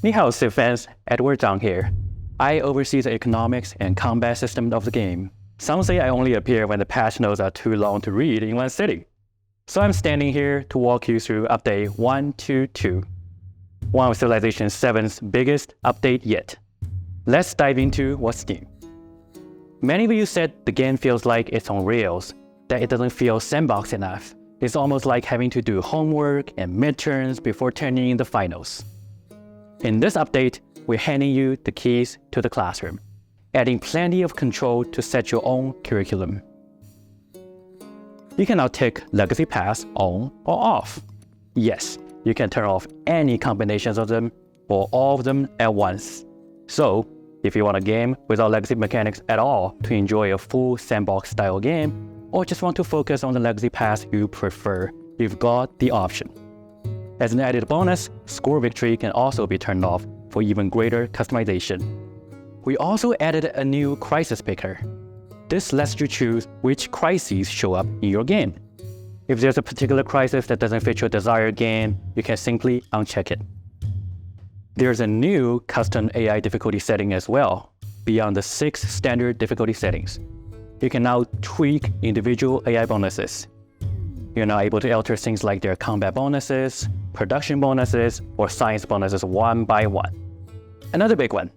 Ni hao, Civ fans, Edward Zhang here. I oversee the economics and combat system of the game. Some say I only appear when the patch notes are too long to read in one sitting. So I'm standing here to walk you through update 122, one of Civilization VII's biggest update yet. Let's dive into what's new. Many of you said the game feels like it's on rails, that it doesn't feel sandbox enough. It's almost like having to do homework and midterms before turning in the finals. In this update, we're handing you the keys to the classroom, adding plenty of control to set your own curriculum. You can now tick Legacy Pass on or off. Yes, you can turn off any combinations of them or all of them at once. So, if you want a game without legacy mechanics at all to enjoy a full sandbox style game, or just want to focus on the Legacy Pass you prefer, you've got the option. As an added bonus, Score Victory can also be turned off for even greater customization. We also added a new Crisis Picker. This lets you choose which crises show up in your game. If there's a particular crisis that doesn't fit your desired game, you can simply uncheck it. There's a new custom AI difficulty setting as well, beyond the 6 standard difficulty settings. You can now tweak individual AI bonuses. You're now able to alter things like their combat bonuses, production bonuses, or science bonuses one by one. Another big one,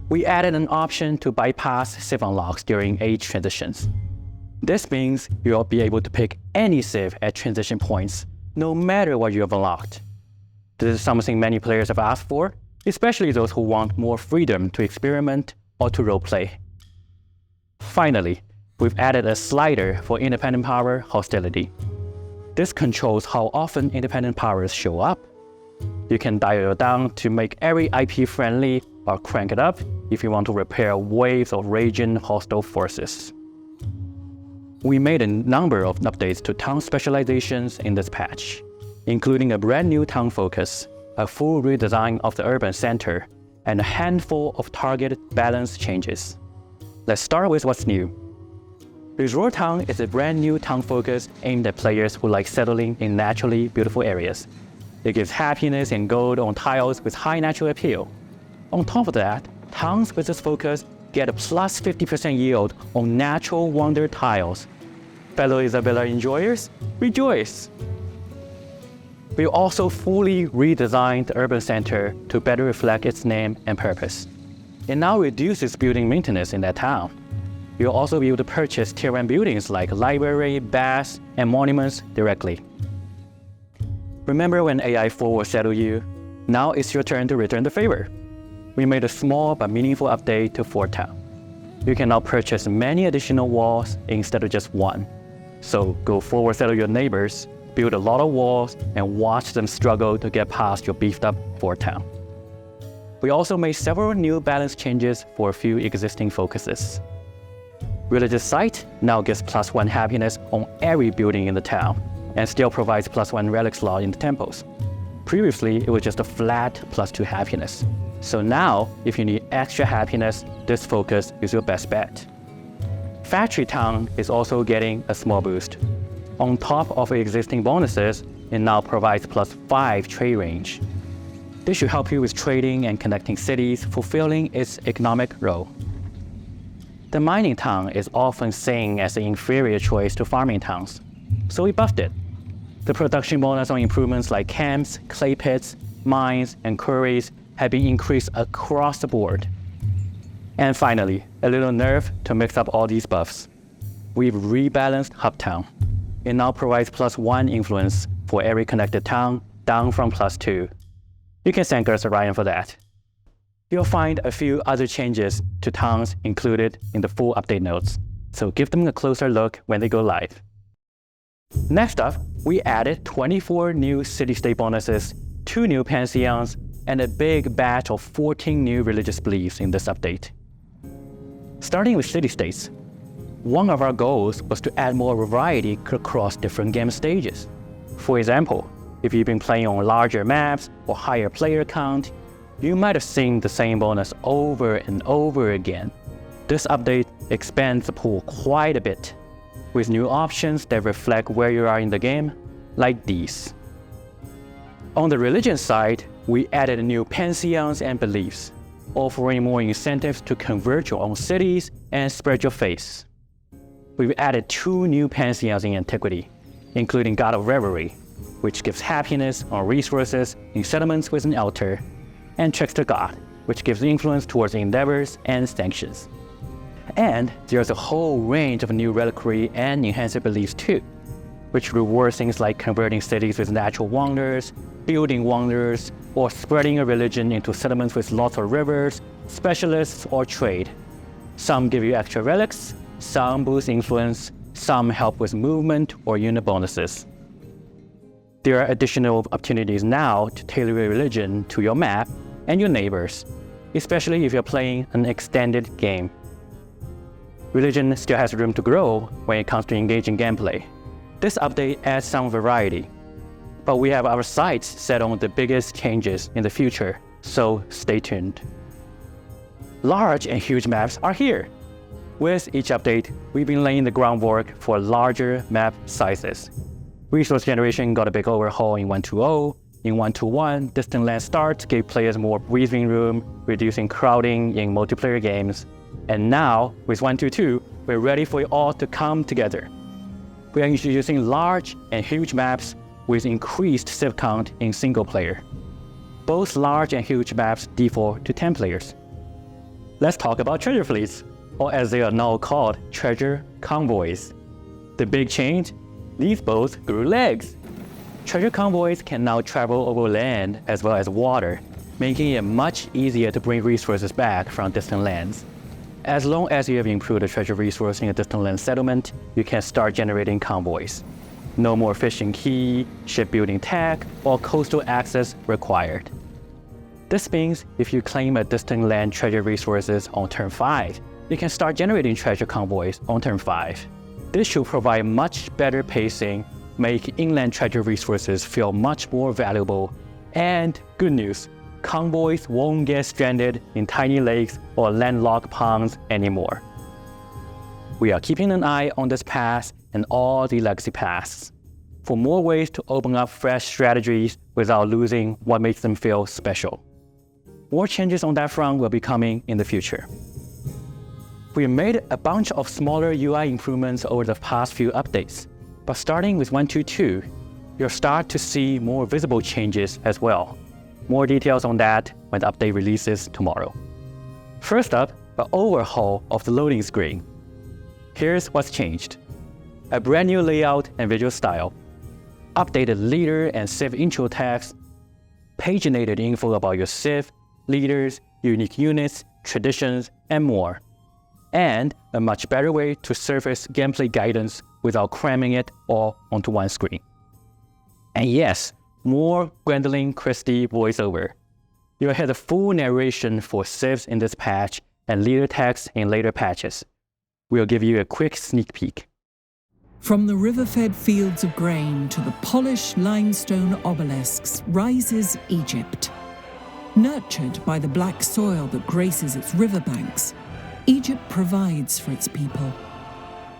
we added an option to bypass Civ unlocks during age transitions. This means you'll be able to pick any Civ at transition points, no matter what you have unlocked. This is something many players have asked for, especially those who want more freedom to experiment or to roleplay. Finally, we've added a slider for independent power hostility. This controls how often independent powers show up. You can dial it down to make every IP friendly or crank it up if you want to repair waves of raging hostile forces. We made a number of updates to Town Specializations in this patch, including a brand new town focus, a full redesign of the urban center, and a handful of targeted balance changes. Let's start with what's new. Resort Town is a brand new town focus aimed at players who like settling in naturally beautiful areas. It gives happiness and gold on tiles with high natural appeal. On top of that, towns with this focus get a plus 50% yield on natural wonder tiles. Fellow Isabella enjoyers, rejoice! We also fully redesigned the urban center to better reflect its name and purpose. It now reduces building maintenance in that town. You'll also be able to purchase Tier 1 buildings like library, baths, and monuments directly. Remember when AI4 will settle you? Now it's your turn to return the favor. We made a small but meaningful update to Fort Town. You can now purchase many additional walls instead of just one. So go forward, settle your neighbors, build a lot of walls, and watch them struggle to get past your beefed up Fort Town. We also made several new balance changes for a few existing focuses. Religious Site now gives +1 happiness on every building in the town, and still provides +1 relic slot in the temples. Previously, it was just a flat +2 happiness. So now, if you need extra happiness, this focus is your best bet. Factory Town is also getting a small boost. On top of existing bonuses, it now provides +5 trade range. This should help you with trading and connecting cities, fulfilling its economic role. The mining town is often seen as an inferior choice to farming towns, so we buffed it. The production bonus on improvements like camps, clay pits, mines, and quarries have been increased across the board. And finally, a little nerf to mix up all these buffs. We've rebalanced Hub Town. It now provides +1 influence for every connected town, down from +2. You can thank us, Orion, for that. You'll find a few other changes to towns included in the full update notes, so give them a closer look when they go live. Next up, we added 24 new city-state bonuses, 2 new Pantheons, and a big batch of 14 new religious beliefs in this update. Starting with city-states, one of our goals was to add more variety across different game stages. For example, if you've been playing on larger maps or higher player count, you might have seen the same bonus over and over again. This update expands the pool quite a bit, with new options that reflect where you are in the game, like these. On the religion side, we added new Pantheons and beliefs, offering more incentives to convert your own cities and spread your faith. We've added 2 new Pantheons in antiquity, including God of Revelry, which gives happiness on resources in settlements with an altar, and Trickster God, which gives influence towards endeavors and sanctions. And there's a whole range of new reliquary and enhancer beliefs too, which reward things like converting cities with natural wonders, building wonders, or spreading a religion into settlements with lots of rivers, specialists, or trade. Some give you extra relics, some boost influence, some help with movement or unit bonuses. There are additional opportunities now to tailor your religion to your map and your neighbors, especially if you're playing an extended game. Religion still has room to grow when it comes to engaging gameplay. This update adds some variety, but we have our sights set on the biggest changes in the future, so stay tuned. Large and huge maps are here. With each update, we've been laying the groundwork for larger map sizes. Resource generation got a big overhaul in 1.2.0. In 1.2.1, distant land starts gave players more breathing room, reducing crowding in multiplayer games. And now, with 1.2.2, we're ready for it all to come together. We are introducing large and huge maps with increased civ count in single player. Both large and huge maps default to 10 players. Let's talk about treasure fleets, or as they are now called, treasure convoys. The big change? These boats grew legs. Treasure convoys can now travel over land as well as water, making it much easier to bring resources back from distant lands. As long as you have improved a treasure resource in a distant land settlement, you can start generating convoys. No more fishing key, shipbuilding tag, or coastal access required. This means if you claim a distant land treasure resources on turn 5, you can start generating treasure convoys on turn 5. This should provide much better pacing, make inland treasure resources feel much more valuable, and good news, convoys won't get stranded in tiny lakes or landlocked ponds anymore. We are keeping an eye on this pass and all the legacy paths for more ways to open up fresh strategies without losing what makes them feel special. More changes on that front will be coming in the future. We made a bunch of smaller UI improvements over the past few updates, but starting with 1.2.2, you'll start to see more visible changes as well. More details on that when the update releases tomorrow. First up, an overhaul of the loading screen. Here's what's changed. A brand new layout and visual style, updated leader and civ intro tags, paginated info about your civ, leaders, unique units, traditions, and more. And a much better way to surface gameplay guidance without cramming it all onto one screen. And yes, more Gwendolyn Christie voiceover. You'll hear the full narration for civs in this patch and leader tags in later patches. We'll give you a quick sneak peek. From the river-fed fields of grain to the polished limestone obelisks rises Egypt. Nurtured by the black soil that graces its riverbanks, Egypt provides for its people.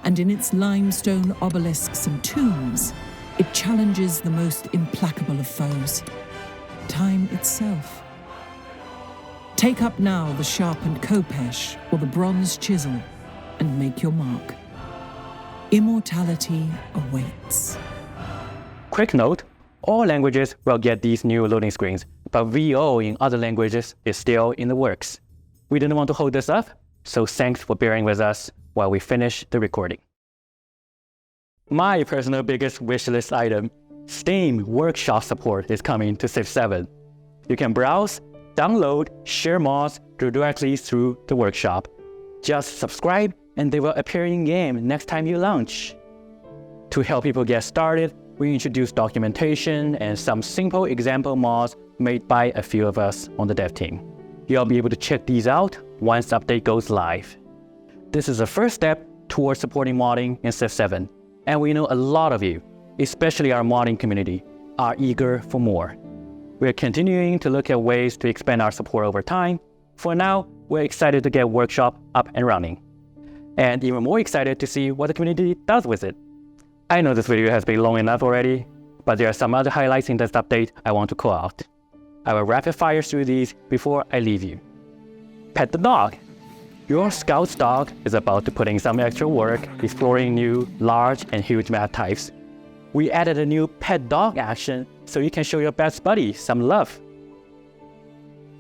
And in its limestone obelisks and tombs, it challenges the most implacable of foes, time itself. Take up now the sharpened khopesh or the bronze chisel and make your mark. Immortality awaits. Quick note, all languages will get these new loading screens, but VO in other languages is still in the works. We didn't want to hold this up, so thanks for bearing with us while we finish the recording. My personal biggest wishlist item, Steam Workshop support is coming to Civ 7. You can browse, download, share mods directly through the workshop. Just subscribe and they will appear in-game next time you launch. To help people get started, we introduced documentation and some simple example mods made by a few of us on the dev team. You'll be able to check these out once the update goes live. This is the first step towards supporting modding in Civ 7, and we know a lot of you, especially our modding community, are eager for more. We're continuing to look at ways to expand our support over time. For now, we're excited to get Workshop up and running, and even more excited to see what the community does with it. I know this video has been long enough already, but there are some other highlights in this update I want to call out. I will rapid fire through these before I leave you. Pet the dog. Your scout's dog is about to put in some extra work exploring new, large, and huge map types. We added a new pet dog action so you can show your best buddy some love.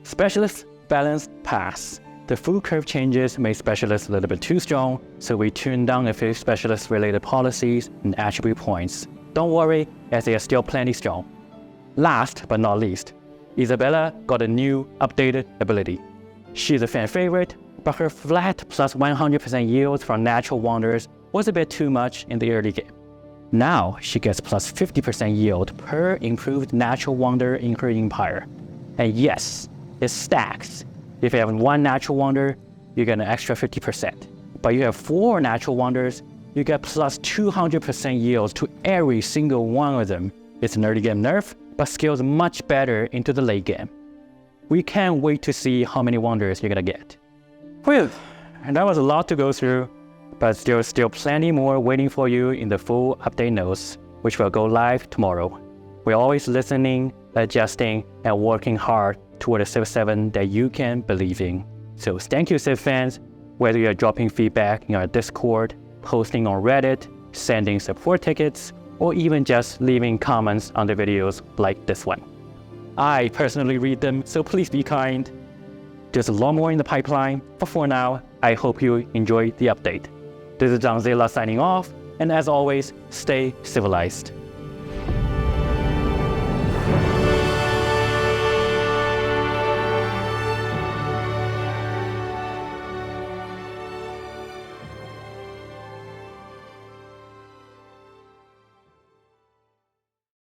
Specialist Balance Pass. The full curve changes made specialists a little bit too strong, so we tuned down a few specialist-related policies and attribute points. Don't worry, as they are still plenty strong. Last but not least, Isabella got a new, updated ability. She's a fan favorite, but her flat plus 100% yield from natural wonders was a bit too much in the early game. Now she gets plus 50% yield per improved natural wonder in her empire. And yes, it stacks. If you have 1 natural wonder, you get an extra 50%. But you have 4 natural wonders, you get plus 200% yield to every single one of them. It's an early game nerf, but scales much better into the late game. We can't wait to see how many wonders you're gonna get. Whew, and that was a lot to go through, but there's still plenty more waiting for you in the full update notes, which will go live tomorrow. We're always listening, adjusting, and working hard toward a Civ 7 that you can believe in. So thank you, Civ fans, whether you're dropping feedback in our Discord, posting on Reddit, sending support tickets, or even just leaving comments on the videos like this one. I personally read them, so please be kind. There's a lot more in the pipeline, but for now, I hope you enjoy the update. This is Zilla signing off, and as always, stay civilized.